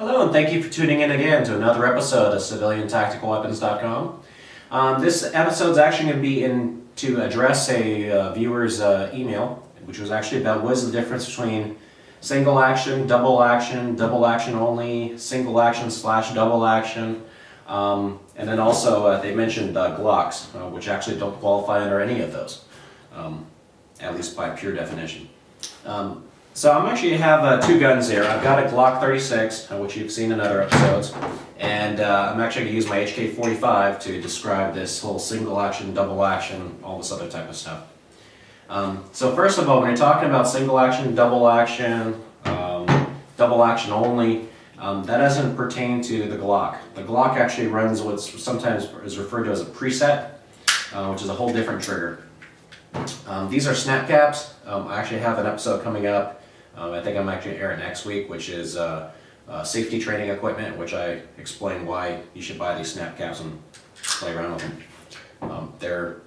Hello, and thank you for tuning in again to another episode of CivilianTacticalWeapons.com. This episode is actually going to be to address a viewer's email, which was actually about what is the difference between single action, double action only, single action / double action, and then also they mentioned Glocks, which actually don't qualify under any of those, at least by pure definition. So I'm actually have two guns here. I've got a Glock 36, which you've seen in other episodes, and I'm actually going to use my HK45 to describe this whole single action, double action, all this other type of stuff. So first of all, when you're talking about single action only, that doesn't pertain to the Glock. The Glock actually runs what sometimes is referred to as a preset, which is a whole different trigger. These are snap caps. I actually have an episode coming up. I think I'm actually airing next week, which is safety training equipment, which I explain why you should buy these snap caps and play around with them. They're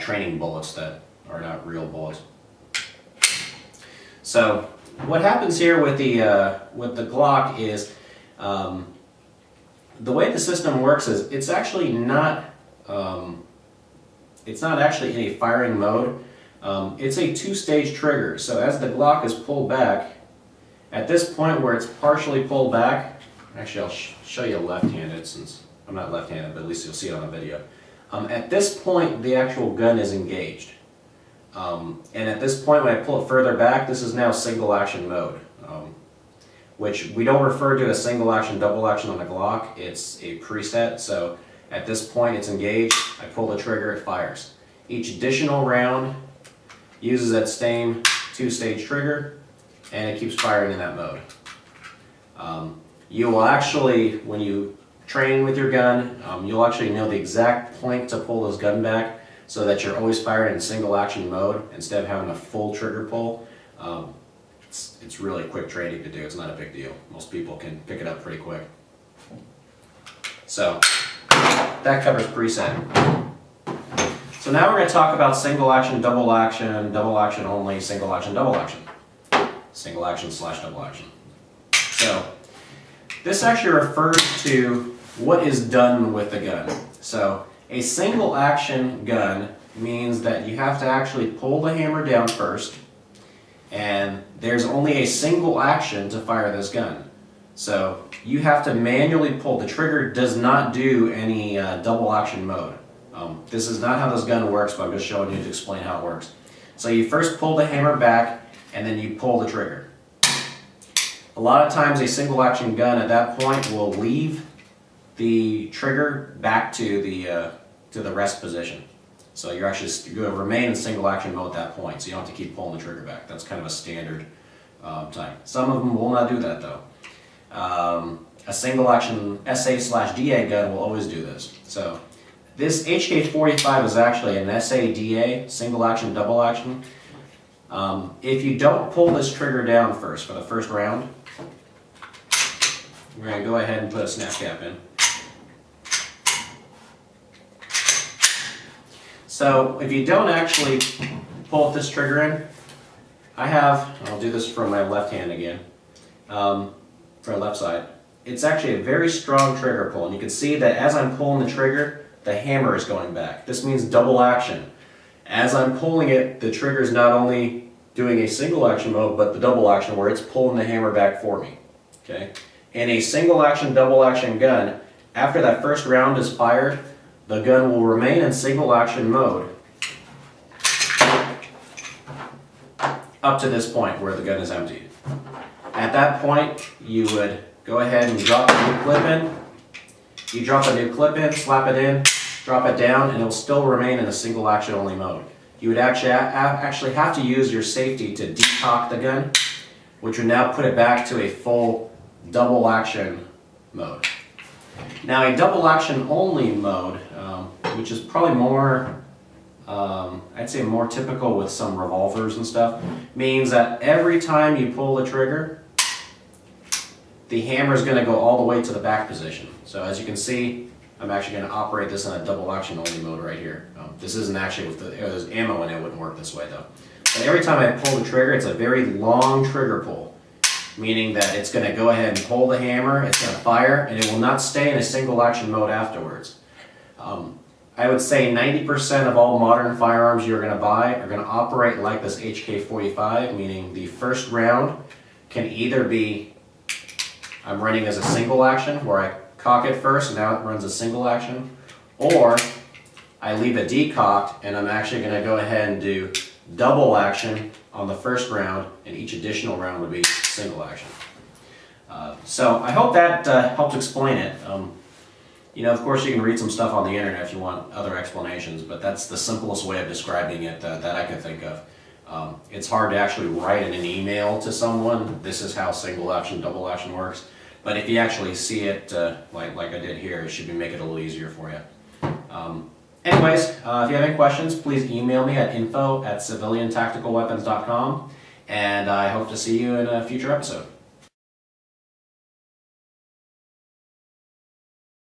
training bullets that are not real bullets. So what happens here with the Glock is the way the system works is it's actually not actually in a firing mode. It's a two-stage trigger, so as the Glock is pulled back, at this point where it's partially pulled back, actually I'll show you left-handed since I'm not left-handed, but at least you'll see it on the video. At this point the actual gun is engaged, and at this point when I pull it further back, this is now single action mode, which we don't refer to as single action, double action on the Glock. It's a preset, so at this point it's engaged, I pull the trigger, it fires. Each additional round uses that same two-stage trigger, and it keeps firing in that mode. You will actually, when you train with your gun, you'll actually know the exact point to pull this gun back so that you're always firing in single action mode instead of having a full trigger pull. It's really quick training to do. It's not a big deal. Most people can pick it up pretty quick. So that covers preset. So now we're going to talk about single action, double action only, single action, double action. Single action / double action. So this actually refers to what is done with the gun. So a single action gun means that you have to actually pull the hammer down first, and there's only a single action to fire this gun. So you have to manually pull. The trigger does not do any double action mode. This is not how this gun works, but I'm just showing you to explain how it works. So you first pull the hammer back, and then you pull the trigger. A lot of times a single action gun at that point will leave the trigger back to the rest position. So you're going to remain in single action mode at that point, so you don't have to keep pulling the trigger back. That's kind of a standard type. Some of them will not do that though. A single action SA/DA gun will always do this. So this HK45 is actually an SA/DA, single action, double action. If you don't pull this trigger down first for the first round, we're going to go ahead and put a snap cap in. So if you don't actually pull this trigger in, I'll do this from my left hand again, for the left side. It's actually a very strong trigger pull, and you can see that as I'm pulling the trigger, the hammer is going back. This means double action. As I'm pulling it, the trigger is not only doing a single action mode, but the double action where it's pulling the hammer back for me. Okay? In a single action, double action gun, after that first round is fired, the gun will remain in single action mode up to this point where the gun is emptied. At that point, you would go ahead and drop a new clip in. You drop a new clip in, slap it in, drop it down, and it will still remain in a single action only mode. You would actually have to use your safety to decock the gun, which would now put it back to a full double action mode. Now a double action only mode, which is probably more, I'd say more typical with some revolvers and stuff, means that every time you pull the trigger, the hammer is going to go all the way to the back position. So as you can see, I'm actually going to operate this in a double action only mode right here. This isn't actually with there's ammo in it, wouldn't work this way though. But every time I pull the trigger, it's a very long trigger pull. meaning that it's going to go ahead and pull the hammer, it's going to fire, and it will not stay in a single action mode afterwards. I would say 90% of all modern firearms you're going to buy are going to operate like this HK45, meaning the first round can either be, I'm running as a single action, where I cock it first and now it runs a single action, or I leave it decocked and I'm actually going to go ahead and do double action on the first round, and each additional round would be single action. So I hope that helped explain it. Of course you can read some stuff on the internet if you want other explanations, but that's the simplest way of describing it that I could think of. It's hard to actually write in an email to someone, this is how single action, double action works, but if you actually see it like I did here, it should make it a little easier for you. Anyways, if you have any questions, please email me at info@civiliantacticalweapons.com, and I hope to see you in a future episode.